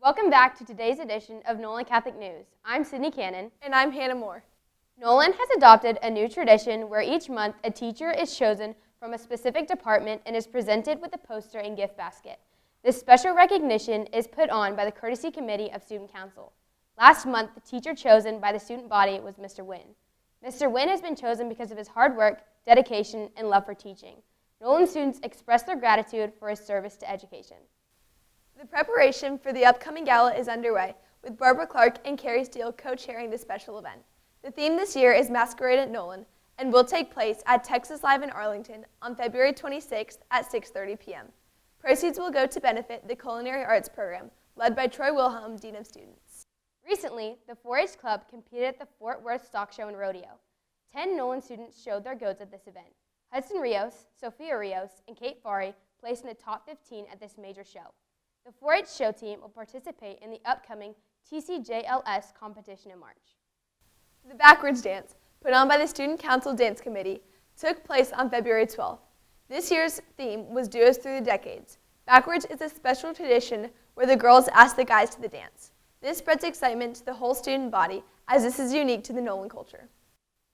Welcome back to today's edition of Nolan Catholic News. I'm Sydney Cannon. And I'm Hannah Moore. Nolan has adopted a new tradition where each month a teacher is chosen from a specific department and is presented with a poster and gift basket. This special recognition is put on by the Courtesy Committee of Student Council. Last month, the teacher chosen by the student body was Mr. Wynn. Mr. Wynn has been chosen because of his hard work, dedication, and love for teaching. Nolan students express their gratitude for his service to education. The preparation for the upcoming gala is underway, with Barbara Clark and Carrie Steele co-chairing the special event. The theme this year is Masquerade at Nolan and will take place at Texas Live in Arlington on February 26th at 6:30 p.m. Proceeds will go to benefit the Culinary Arts Program, led by Troy Wilhelm, Dean of Students. Recently, the 4-H Club competed at the Fort Worth Stock Show and Rodeo. 10 Nolan students showed their goats at this event. Hudson Rios, Sophia Rios, and Kate Fari placed in the top 15 at this major show. The 4-H show team will participate in the upcoming TCJLS competition in March. The Backwards Dance, put on by the Student Council Dance Committee, took place on February 12th. This year's theme was Duos Through the Decades. Backwards is a special tradition where the girls ask the guys to the dance. This spreads excitement to the whole student body, as this is unique to the Nolan culture.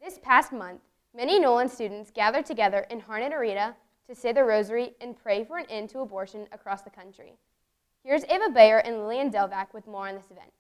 This past month, many Nolan students gathered together in Harnett Arena to say the rosary and pray for an end to abortion across the country. Here's Ava Bayer and Lillian Delvac with more on this event.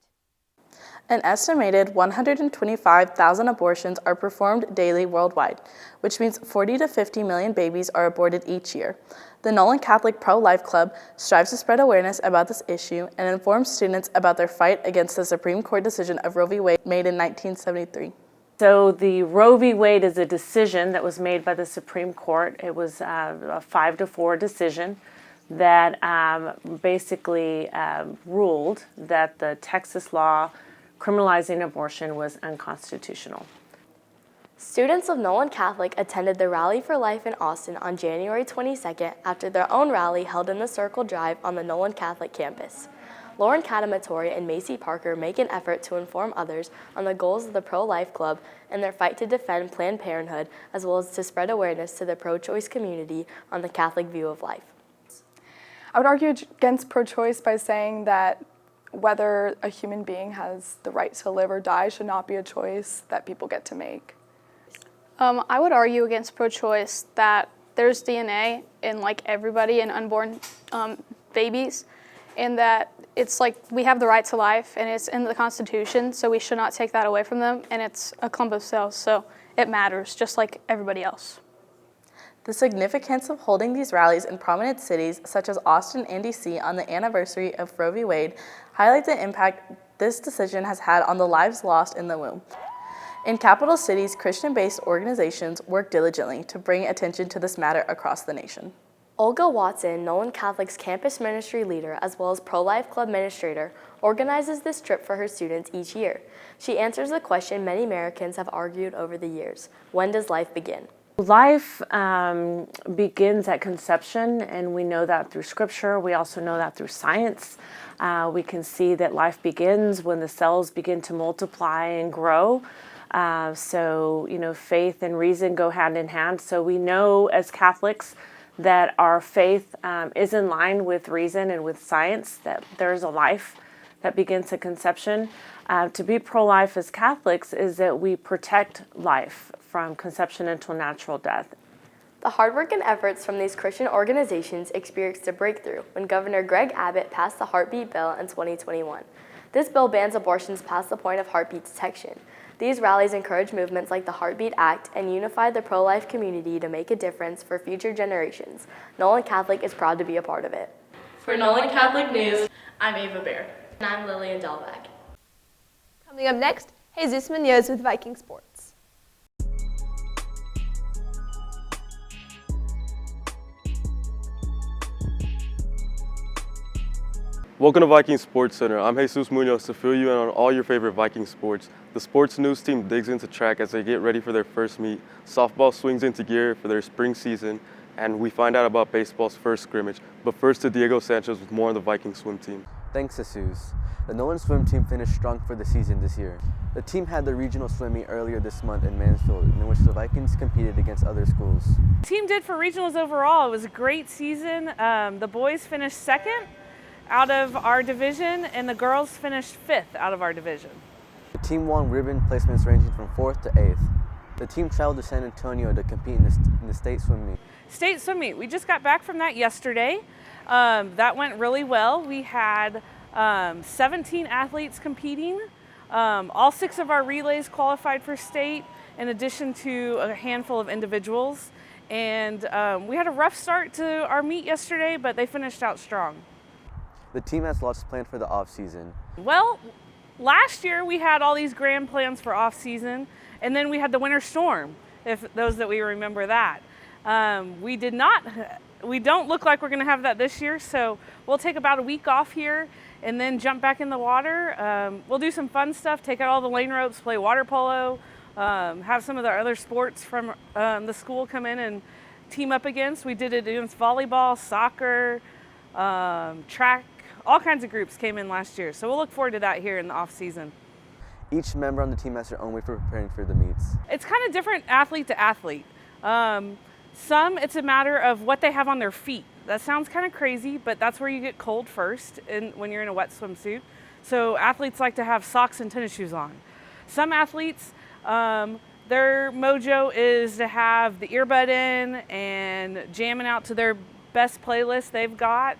An estimated 125,000 abortions are performed daily worldwide, which means 40 to 50 million babies are aborted each year. The Nolan Catholic Pro-Life Club strives to spread awareness about this issue and inform students about their fight against the Supreme Court decision of Roe v. Wade made in 1973. So the Roe v. Wade is a decision that was made by the Supreme Court. It was a 5-4 decision that basically ruled that the Texas law criminalizing abortion was unconstitutional. Students of Nolan Catholic attended the Rally for Life in Austin on January 22nd after their own rally held in the Circle Drive on the Nolan Catholic campus. Lauren Catamatori and Macy Parker make an effort to inform others on the goals of the Pro-Life Club and their fight to defend Planned Parenthood, as well as to spread awareness to the pro-choice community on the Catholic view of life. I would argue against pro-choice by saying that whether a human being has the right to live or die should not be a choice that people get to make. I would argue against pro-choice that there's DNA in everybody in unborn babies, and that it's we have the right to life and it's in the Constitution, so we should not take that away from them, and it's a clump of cells, so it matters just like everybody else. The significance of holding these rallies in prominent cities such as Austin and DC on the anniversary of Roe v. Wade highlights the impact this decision has had on the lives lost in the womb. In capital cities, Christian-based organizations work diligently to bring attention to this matter across the nation. Olga Watson, Nolan Catholic's campus ministry leader as well as Pro-Life Club administrator, organizes this trip for her students each year. She answers the question many Americans have argued over the years: when does life begin? Life begins at conception, and we know that through scripture. We also know that through science. We can see that life begins when the cells begin to multiply and grow. So, faith and reason go hand in hand. So we know as Catholics that our faith is in line with reason and with science, that there's a life that begins at conception. To be pro-life as Catholics is that we protect life from conception until natural death. The hard work and efforts from these Christian organizations experienced a breakthrough when Governor Greg Abbott passed the Heartbeat Bill in 2021. This bill bans abortions past the point of heartbeat detection. These rallies encourage movements like the Heartbeat Act and unify the pro-life community to make a difference for future generations. Nolan Catholic is proud to be a part of it. For Nolan Catholic News, I'm Ava Bayer. And I'm Lillian Delvac. Coming up next, Jesus Munoz with Viking Sports. Welcome to Viking Sports Center. I'm Jesus Munoz to fill you in on all your favorite Viking sports. The sports news team digs into track as they get ready for their first meet. Softball swings into gear for their spring season, and we find out about baseball's first scrimmage. But first to Diego Sanchez with more on the Viking swim team. Thanks, Jesus. The Nolan swim team finished strong for the season this year. The team had the regional swim meet earlier this month in Mansfield, in which the Vikings competed against other schools. The team did for regionals overall. It was a great season. The boys finished second, out of our division, and the girls finished 5th out of our division. The team won ribbon placements ranging from 4th to 8th. The team traveled to San Antonio to compete in the state swim meet. State swim meet, we just got back from that yesterday. That went really well. We had 17 athletes competing. All 6 of our relays qualified for state, in addition to a handful of individuals. And we had a rough start to our meet yesterday, but they finished out strong. The team has lots planned for the off-season. Well, last year we had all these grand plans for off-season, and then we had the winter storm, if those that we remember that. We don't look like we're gonna have that this year, so we'll take about a week off here and then jump back in the water. We'll do some fun stuff, take out all the lane ropes, play water polo, have some of the other sports from the school come in and team up against. We did it against volleyball, soccer, track, all kinds of groups came in last year. So we'll look forward to that here in the off season. Each member on the team has their own way for preparing for the meets. It's kind of different athlete to athlete. Some, it's a matter of what they have on their feet. That sounds kind of crazy, but that's where you get cold first when you're in a wet swimsuit. So athletes like to have socks and tennis shoes on. Some athletes, their mojo is to have the earbud in and jamming out to their best playlist they've got.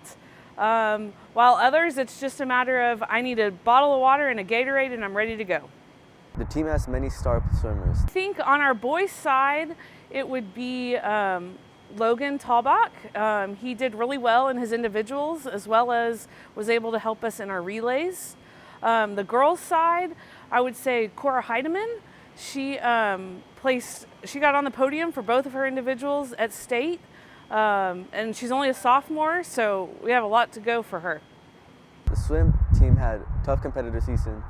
While others, it's just a matter of, I need a bottle of water and a Gatorade and I'm ready to go. The team has many star swimmers. I think on our boys' side, it would be Logan Talbach. He did really well in his individuals, as well as was able to help us in our relays. The girls' side, I would say Cora Heidemann. She got on the podium for both of her individuals at state. And she's only a sophomore, so we have a lot to go for her. The swim team had a tough competitive season.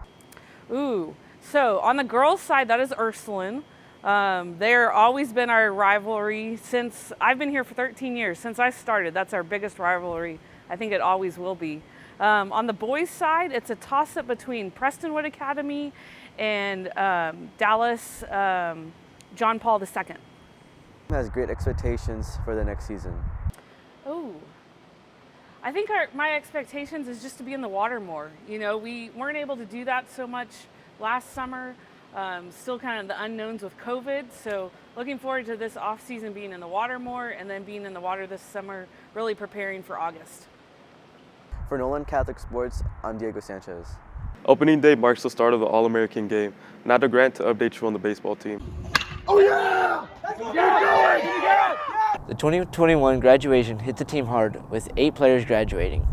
So on the girls' side, that is Ursuline. They're always been our rivalry since I've been here for 13 years. Since I started, that's our biggest rivalry. I think it always will be. On the boys' side, it's a toss-up between Prestonwood Academy and Dallas John Paul II. Has great expectations for the next season. I think my expectations is just to be in the water more. You know, we weren't able to do that so much last summer. Still kind of the unknowns with COVID. So looking forward to this off season being in the water more and then being in the water this summer, really preparing for August. For Nolan Catholic Sports, I'm Diego Sanchez. Opening day marks the start of the All-American game. Now to Grant to update you on the baseball team. Oh yeah! The 2021 graduation hit the team hard with 8 players graduating.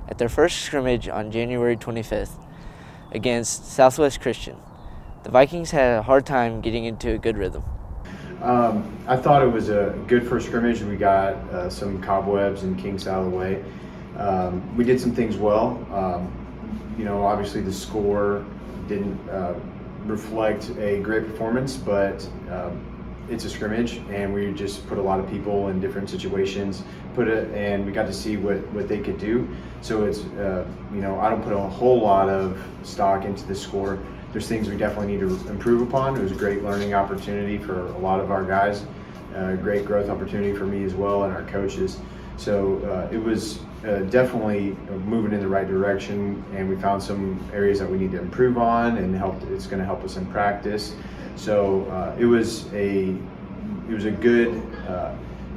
At their first scrimmage on January 25th against Southwest Christian, the Vikings had a hard time getting into a good rhythm. I thought it was a good first scrimmage. We got some cobwebs and kinks out of the way. We did some things well. Obviously the score didn't reflect a great performance, but it's a scrimmage, and we just put a lot of people in different situations, and we got to see what they could do. So it's, I don't put a whole lot of stock into the score. There's things we definitely need to improve upon. It was a great learning opportunity for a lot of our guys, a great growth opportunity for me as well and our coaches. So it was definitely moving in the right direction, and we found some areas that we need to improve on, and it's going to help us in practice. So it was a good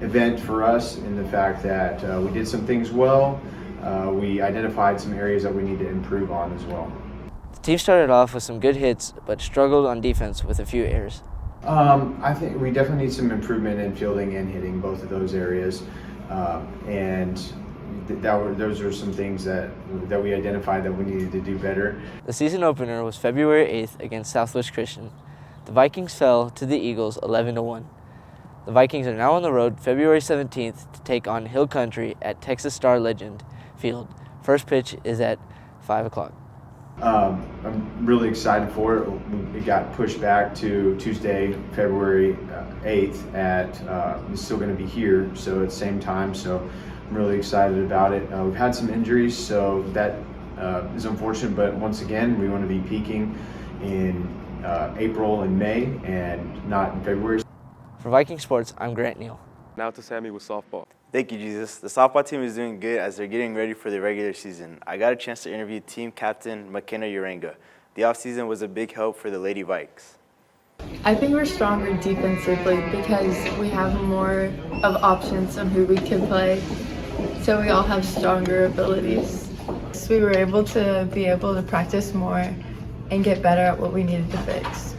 event for us in the fact that we did some things well. We identified some areas that we need to improve on as well. The team started off with some good hits, but struggled on defense with a few errors. I think we definitely need some improvement in fielding and hitting, both of those areas. Those are some things that we identified that we needed to do better. The season opener was February 8th against Southwest Christian. The Vikings fell to the Eagles 11-1. The Vikings are now on the road February 17th to take on Hill Country at Texas Star Legend Field. First pitch is at 5 o'clock. I'm really excited for it. It got pushed back to Tuesday, February 8th it's still going to be here, so at the same time, so I'm really excited about it. We've had some injuries, so that is unfortunate, but once again, we want to be peaking in April and May and not in February. For Viking Sports, I'm Grant Neal. Now to Sammy with softball. Thank you, Jesus. The softball team is doing good as they're getting ready for the regular season. I got a chance to interview team captain McKenna Uranga. The offseason was a big help for the Lady Vikes. I think we're stronger defensively because we have more of options on who we can play. So we all have stronger abilities. So we were able to practice more and get better at what we needed to fix.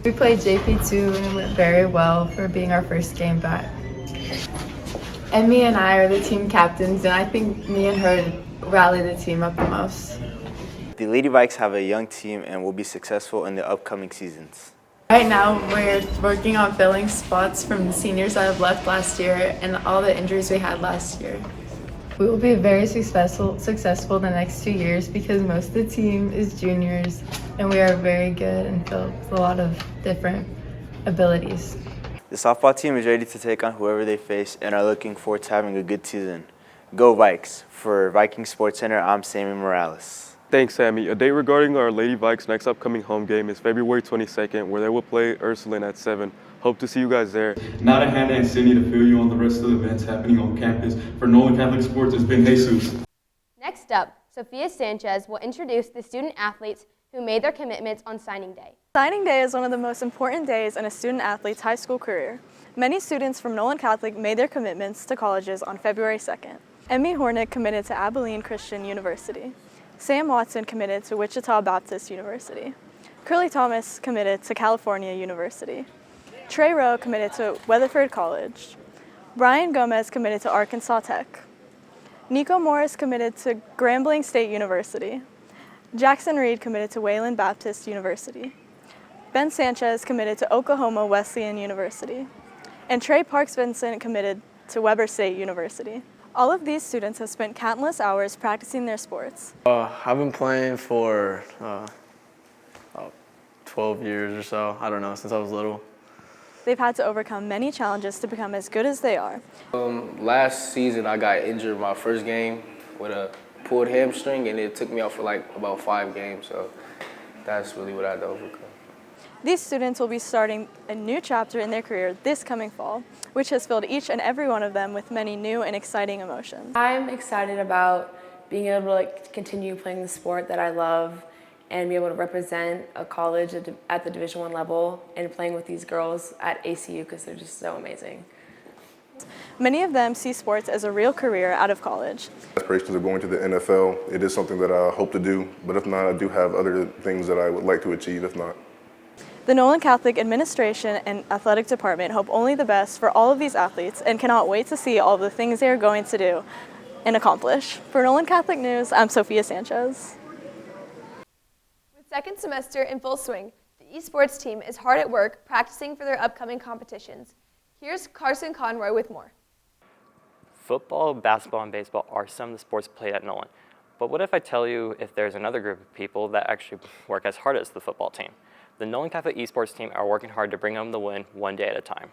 We played JP2 and it went very well for being our first game back. Emmy and I are the team captains, and I think me and her rally the team up the most. The Lady Vikes have a young team and will be successful in the upcoming seasons. Right now, we're working on filling spots from the seniors that have left last year and all the injuries we had last year. We will be very successful the next 2 years because most of the team is juniors, and we are very good and filled with a lot of different abilities. The softball team is ready to take on whoever they face and are looking forward to having a good season. Go Vikes! For Viking Sports Center, I'm Sammy Morales. Thanks, Sammy. A date regarding our Lady Vikes' next upcoming home game is February 22nd, where they will play Ursuline at 7. Hope to see you guys there. Now to Hannah and Sydney to fill you on the rest of the events happening on campus. For Nolan Catholic Sports, it's been Jesus. Next up, Sophia Sanchez will introduce the student athletes who made their commitments on signing day. Signing day is one of the most important days in a student athlete's high school career. Many students from Nolan Catholic made their commitments to colleges on February 2nd. Emmy Hornick committed to Abilene Christian University. Sam Watson committed to Wichita Baptist University. Curly Thomas committed to California University. Trey Rowe committed to Weatherford College. Brian Gomez committed to Arkansas Tech. Nico Morris committed to Grambling State University. Jackson Reed committed to Wayland Baptist University. Ben Sanchez committed to Oklahoma Wesleyan University. And Trey Parks Vincent committed to Weber State University. All of these students have spent countless hours practicing their sports. I've been playing for 12 years or so, I don't know, since I was little. They've had to overcome many challenges to become as good as they are. Last season I got injured my first game with a pulled hamstring, and it took me out for like about 5 games, so that's really what I had to overcome. These students will be starting a new chapter in their career this coming fall, which has filled each and every one of them with many new and exciting emotions. I'm excited about being able to continue playing the sport that I love and be able to represent a college at the Division I level and playing with these girls at ACU because they're just so amazing. Many of them see sports as a real career out of college. Aspirations of going to the NFL, it is something that I hope to do, but if not, I do have other things that I would like to achieve if not. The Nolan Catholic Administration and Athletic Department hope only the best for all of these athletes and cannot wait to see all the things they are going to do and accomplish. For Nolan Catholic News, I'm Sophia Sanchez. With second semester in full swing, the esports team is hard at work practicing for their upcoming competitions. Here's Carson Conroy with more. Football, basketball, and baseball are some of the sports played at Nolan. But what if I tell you if there's another group of people that actually work as hard as the football team? The Nolan Catholic esports team are working hard to bring home the win one day at a time.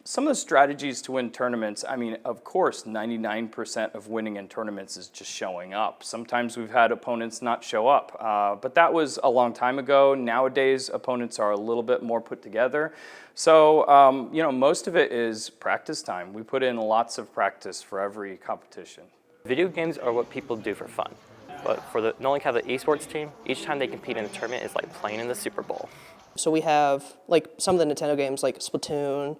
Some of the strategies to win tournaments, I mean, of course, 99% of winning in tournaments is just showing up. Sometimes we've had opponents not show up, but that was a long time ago. Nowadays, opponents are a little bit more put together. So, most of it is practice time. We put in lots of practice for every competition. Video games are what people do for fun. But for the Nolan Catholic esports team, each time they compete in a tournament is like playing in the Super Bowl. So we have some of the Nintendo games like Splatoon,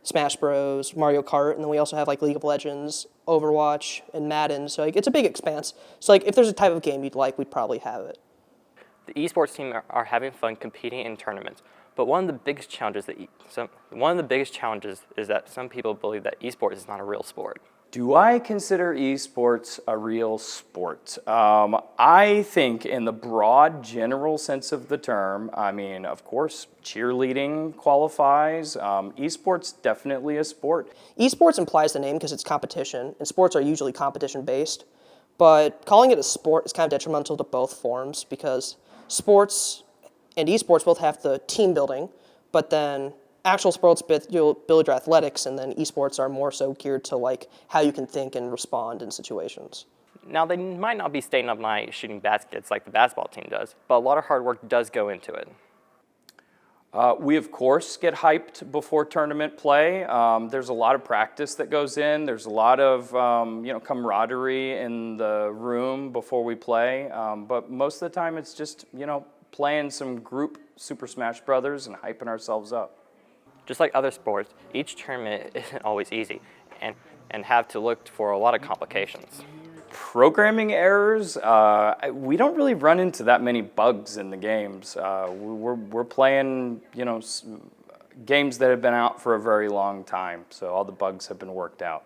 Smash Bros, Mario Kart, and then we also have League of Legends, Overwatch, and Madden. So it's a big expanse. So if there's a type of game you'd like, we'd probably have it. The esports team are having fun competing in tournaments. But one of the biggest challenges is that some people believe that esports is not a real sport. Do I consider esports a real sport? I think in the broad general sense of the term, of course, cheerleading qualifies. Esports definitely a sport. Esports implies the name because it's competition, and sports are usually competition-based. But calling it a sport is kind of detrimental to both forms because sports and esports both have the team building, but then actual sports build your athletics, and then esports are more so geared to how you can think and respond in situations. Now, they might not be staying up night shooting baskets like the basketball team does, but a lot of hard work does go into it. We, of course, get hyped before tournament play. There's a lot of practice that goes in. There's a lot of camaraderie in the room before we play. But most of the time, it's just, playing some group Super Smash Brothers and hyping ourselves up. Just like other sports, each tournament isn't always easy and have to look for a lot of complications. Programming errors, we don't really run into that many bugs in the games. We're playing, games that have been out for a very long time, so all the bugs have been worked out.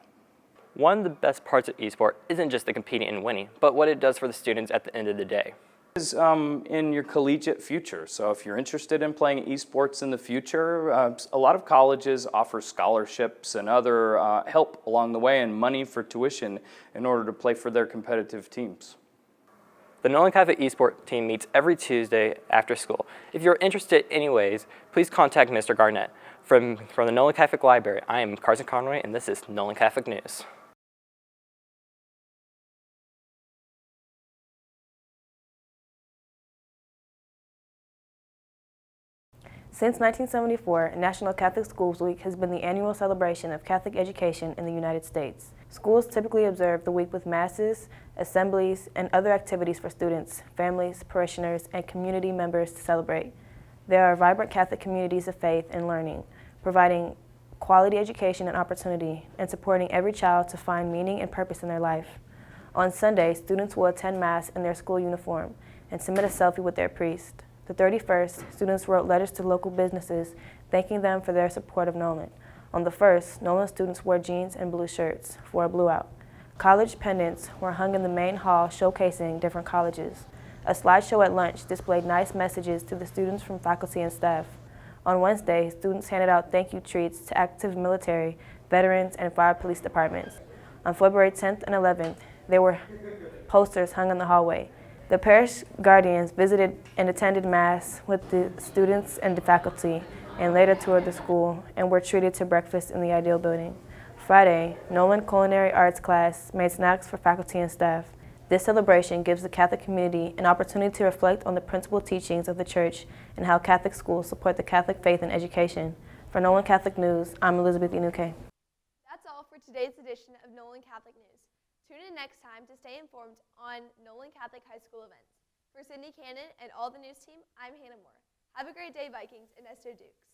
One of the best parts of eSport isn't just the competing and winning, but what it does for the students at the end of the day. Is in your collegiate future. So if you're interested in playing esports in the future, a lot of colleges offer scholarships and other help along the way and money for tuition in order to play for their competitive teams. The Nolan Catholic eSport team meets every Tuesday after school. If you're interested anyways, please contact Mr. Garnett. From the Nolan Catholic Library, I am Carson Conroy, and this is Nolan Catholic News. Since 1974, National Catholic Schools Week has been the annual celebration of Catholic education in the United States. Schools typically observe the week with masses, assemblies, and other activities for students, families, parishioners, and community members to celebrate. There are vibrant Catholic communities of faith and learning, providing quality education and opportunity, and supporting every child to find meaning and purpose in their life. On Sunday, students will attend Mass in their school uniform and submit a selfie with their priest. The 31st, students wrote letters to local businesses thanking them for their support of Nolan. On the 1st, Nolan students wore jeans and blue shirts for a blue out. College pendants were hung in the main hall showcasing different colleges. A slideshow at lunch displayed nice messages to the students from faculty and staff. On Wednesday, students handed out thank you treats to active military, veterans, and fire police departments. On February 10th and 11th, there were posters hung in the hallway. The parish guardians visited and attended Mass with the students and the faculty and later toured the school and were treated to breakfast in the Ideal Building. Friday, Nolan Culinary Arts class made snacks for faculty and staff. This celebration gives the Catholic community an opportunity to reflect on the principal teachings of the Church and how Catholic schools support the Catholic faith and education. For Nolan Catholic News, I'm Elizabeth Inuke. That's all for today's edition of Nolan Catholic News. Tune in next time to stay informed on Nolan Catholic High School events. For Sydney Cannon and all the news team, I'm Hannah Moore. Have a great day, Vikings, and Esther Dukes.